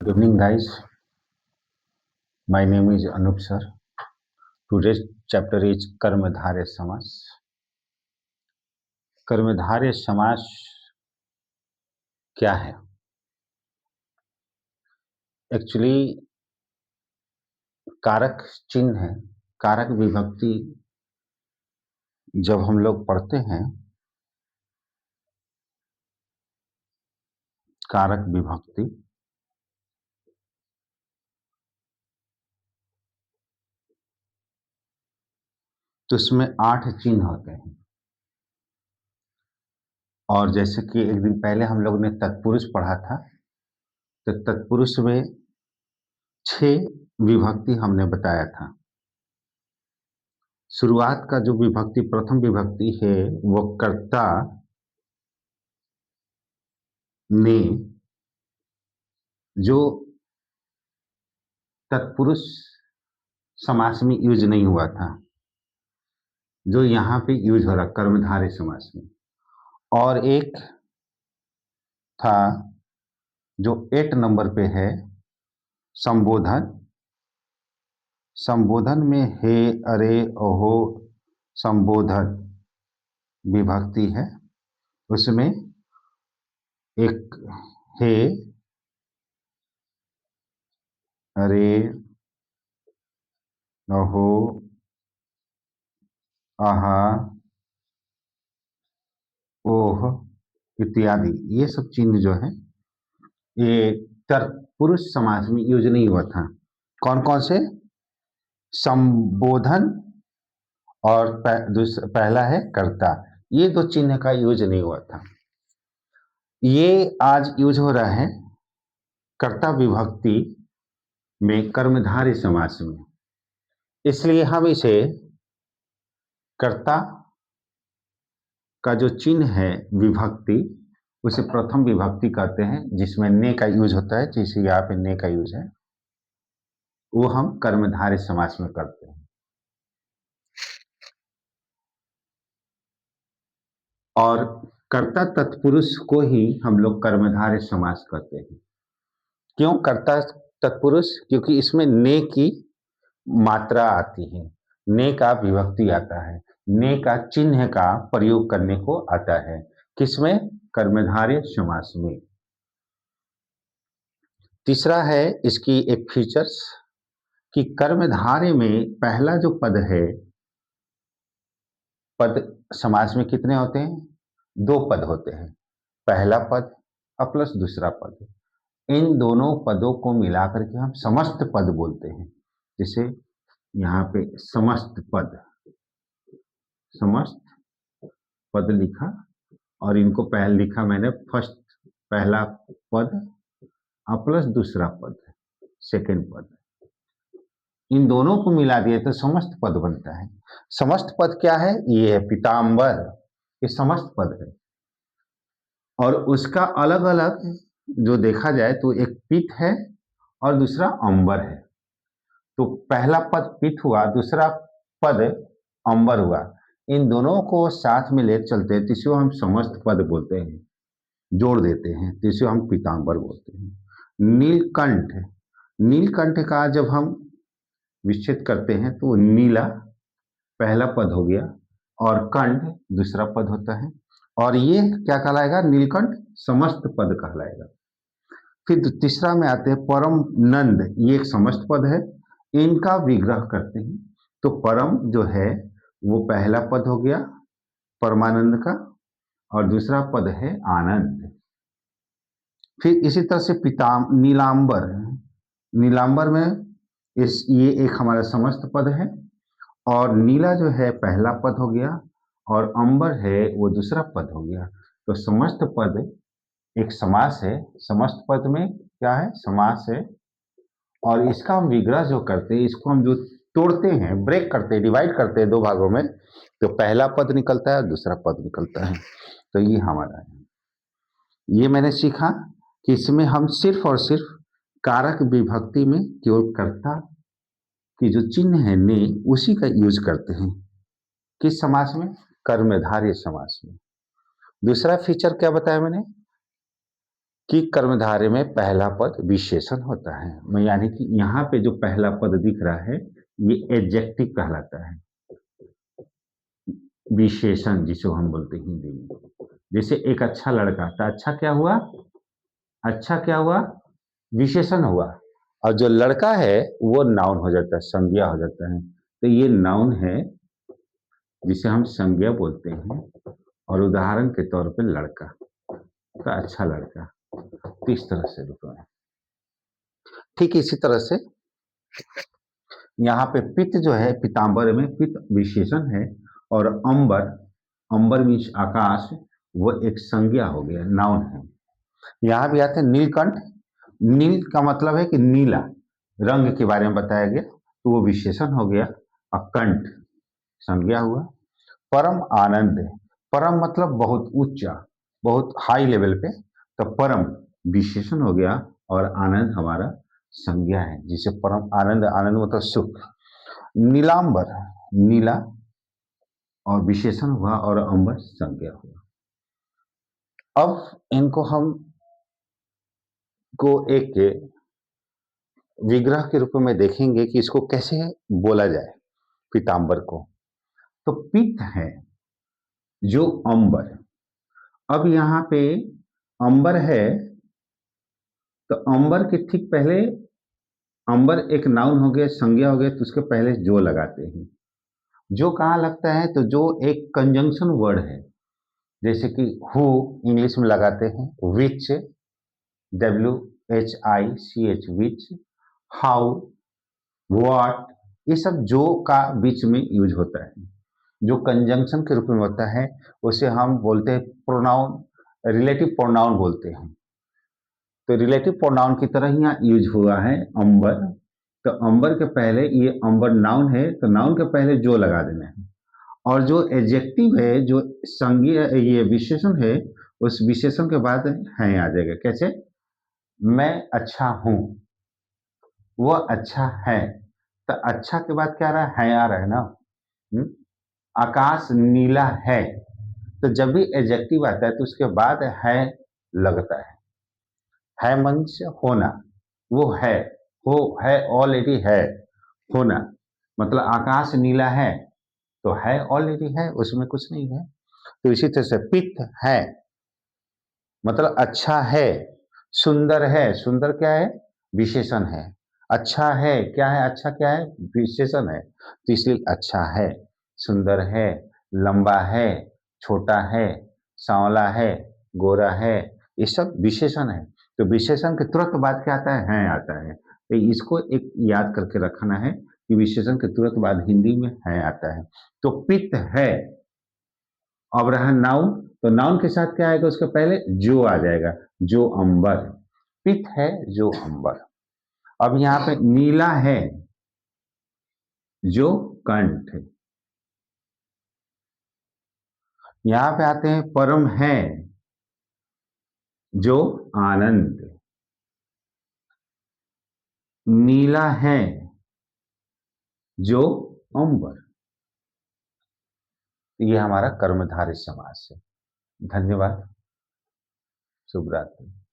Good evening, guys. My name is Anup sir. Today's chapter is कर्मधारय समास. कर्मधारय समास क्या है? एक्चुअली कारक चिन्ह है, कारक विभक्ति जब हम लोग पढ़ते हैं, कारक विभक्ति तो इसमें 8 चिन्ह होते हैं. और जैसे कि एक दिन पहले हम लोग ने तत्पुरुष पढ़ा था, तो तत्पुरुष में 6 विभक्ति हमने बताया था. शुरुआत का जो विभक्ति प्रथम विभक्ति है वो कर्ता ने, जो तत्पुरुष समास में यूज नहीं हुआ था, जो यहाँ पे यूज हो रहा कर्मधारय समास में. और एक था जो 8 नंबर पे है संबोधन. संबोधन में हे, अरे, ओहो संबोधन विभक्ति है. उसमें एक हे, अरे, ओहो, आहा, ओह इत्यादि ये सब चिन्ह जो है ये तत्पुरुष समास में यूज नहीं हुआ था. कौन कौन से? संबोधन और पहला है कर्ता. ये दो चिन्ह का यूज नहीं हुआ था. ये आज यूज हो रहा है कर्ता विभक्ति में कर्मधारय समास में. इसलिए हम इसे कर्ता का जो चिन्ह है विभक्ति, उसे प्रथम विभक्ति कहते हैं, जिसमें ने का यूज होता है. जैसे यहाँ पे ने का यूज है, वो हम कर्मधारय समास में करते हैं. और कर्ता तत्पुरुष को ही हम लोग कर्मधारय समास करते हैं. क्यों कर्ता तत्पुरुष? क्योंकि इसमें ने की मात्रा आती है, ने का विभक्ति आता है, ने का चिन्ह का प्रयोग करने को आता है. किसमें? कर्मधारय समास में. तीसरा है इसकी एक फीचर्स कि कर्मधारय में पहला जो पद है, पद समास में कितने होते हैं? 2 पद होते हैं. पहला पद और प्लस दूसरा पद. इन दोनों पदों को मिलाकर के हम समस्त पद बोलते हैं. जैसे यहाँ पे समस्त पद, समस्त पद लिखा, और इनको पहले लिखा मैंने फर्स्ट, पहला पद और प्लस दूसरा पद, सेकंड पद. इन दोनों को मिला दिए तो समस्त पद बनता है. समस्त पद क्या है? ये है पीताम्बर. ये समस्त पद है. और उसका अलग अलग जो देखा जाए तो एक पीत है और दूसरा अंबर है. तो पहला पद पीत हुआ, दूसरा पद अंबर हुआ. इन दोनों को साथ में ले चलते हैं, तीसरे हम समस्त पद बोलते हैं, जोड़ देते हैं, तीसरे हम पीताम्बर बोलते हैं. नीलकंठ, नीलकंठ का जब हम विच्छेद करते हैं तो नीला पहला पद हो गया और कंठ दूसरा पद होता है. और ये क्या कहलाएगा? नीलकंठ समस्त पद कहलाएगा. फिर तीसरा में आते हैं परम नंद. ये एक समस्त पद है. इनका विग्रह करते हैं तो परम जो है वो पहला पद हो गया परमानंद का, और दूसरा पद है आनंद. फिर इसी तरह से नीलांबर, नीलांबर में ये एक हमारा समस्त पद है, और नीला जो है पहला पद हो गया और अंबर है वो दूसरा पद हो गया. तो समस्त पद एक समास है. समस्त पद में क्या है? समास है. और इसका हम विग्रह जो करते हैं, इसको हम जो तोड़ते हैं, ब्रेक करते हैं, डिवाइड करते हैं 2 भागों में, तो पहला पद निकलता है और दूसरा पद निकलता है. तो ये हमारा है. ये मैंने सीखा कि इसमें हम सिर्फ और सिर्फ कारक विभक्ति में केवल कर्ता की जो चिन्ह है ने, उसी का यूज करते हैं. किस समास में? कर्मधारय समास में. दूसरा फीचर क्या बताया मैंने? कि कर्मधारय में पहला पद विशेषण होता है। यानी कि यहाँ पे जो पहला पद दिख रहा है ये एडजेक्टिव कहलाता है, विशेषण जिसे हम बोलते हैं हिंदी में। जैसे एक अच्छा लड़का, तो अच्छा क्या हुआ? अच्छा क्या हुआ? विशेषण हुआ। और जो लड़का है वो नाउन हो जाता है, संज्ञा हो जाता है। तो ये नाउन है जिसे हम संज्ञा बोलते हैं। और उदाहरण के तौर पे लड़का, तो अच्छा लड़का, तो इस तरह से रुको। ठीक इसी तरह से यहाँ पे पित्त जो है, पीताम्बर में पित्त विशेषण है। और अंबर, अंबर मीन्स आकाश, वो एक संज्ञा हो गया, नाउन है। यहाँ भी आते हैं नीलकंठ। नील का मतलब है कि नीला रंग के बारे में बताया गया, तो वो विशेषण हो गया। और कंठ संज्ञा हुआ। परम आनंद, परम मतलब बहुत ऊंचा, बहुत हाई लेवल पे, तो परम विशेषण हो गया। और आनंद हमारा संज्ञा है, जिसे परम आनंद, आनंद मतलब सुख। नीलांबर, नीला और विशेषण हुआ, और अंबर संज्ञा हुआ। अब इनको हम को एक विग्रह के रूप में देखेंगे कि इसको कैसे बोला जाए पीताम्बर को। तो पित्त है जो अंबर। अब यहाँ पे अंबर है, तो अंबर के ठीक पहले, अंबर एक नाउन हो गया, संज्ञा हो गया, तो उसके पहले जो लगाते हैं। जो कहाँ लगता है? तो जो एक कंजंक्शन वर्ड है, जैसे कि हु इंग्लिश में लगाते हैं, विच, WHICH, विच, हाउ, व्हाट, ये सब जो का बीच में यूज होता है, जो कंजंक्शन के रूप में होता है, उसे हम बोलते हैं प्रोनाउन, रिलेटिव प्रोनाउन बोलते हैं। तो रिलेटिव प्रोनाउन की तरह ही यहाँ यूज हुआ है अंबर। तो अंबर के पहले, ये अंबर नाउन है, तो नाउन के पहले जो लगा देना है। और जो एडजेक्टिव है, जो संज्ञा, ये विशेषण है, उस विशेषण के बाद है आ जाएगा। कैसे? मैं अच्छा हूं, वो अच्छा है, तो अच्छा के बाद क्या आ रहा है? आ रहा है ना। हुँ? आकाश नीला है, तो जब भी एडजेक्टिव आता है तो उसके बाद है लगता है मनुष्य होना, वो है, हो है, ऑलरेडी है, होना, मतलब आकाश नीला है, तो है ऑलरेडी है, उसमें कुछ नहीं है। तो इसी तरह से पित्त है मतलब अच्छा है, सुंदर है, सुंदर क्या है? विशेषण है। अच्छा है क्या है? अच्छा क्या है? विशेषण है, तो इसलिए अच्छा है, सुंदर है, लंबा है, छोटा है, सांवला है, गोरा है, ये सब विशेषण है। तो विशेषण के तुरंत बाद क्या आता है? आता है। तो इसको एक याद करके रखना है कि विशेषण के तुरंत बाद हिंदी में है आता है। तो पित्त है। अब रहा नाउन, तो नाउन के साथ क्या आएगा? उसके पहले जो आ जाएगा, जो अंबर। पित्त है जो अंबर। अब यहाँ पे नीला है जो कंठ। यहाँ पे आते हैं परम है जो आनंद। नीला है जो अंबर। ये हमारा कर्मधारय समास है। धन्यवाद। शुभ रात्रि।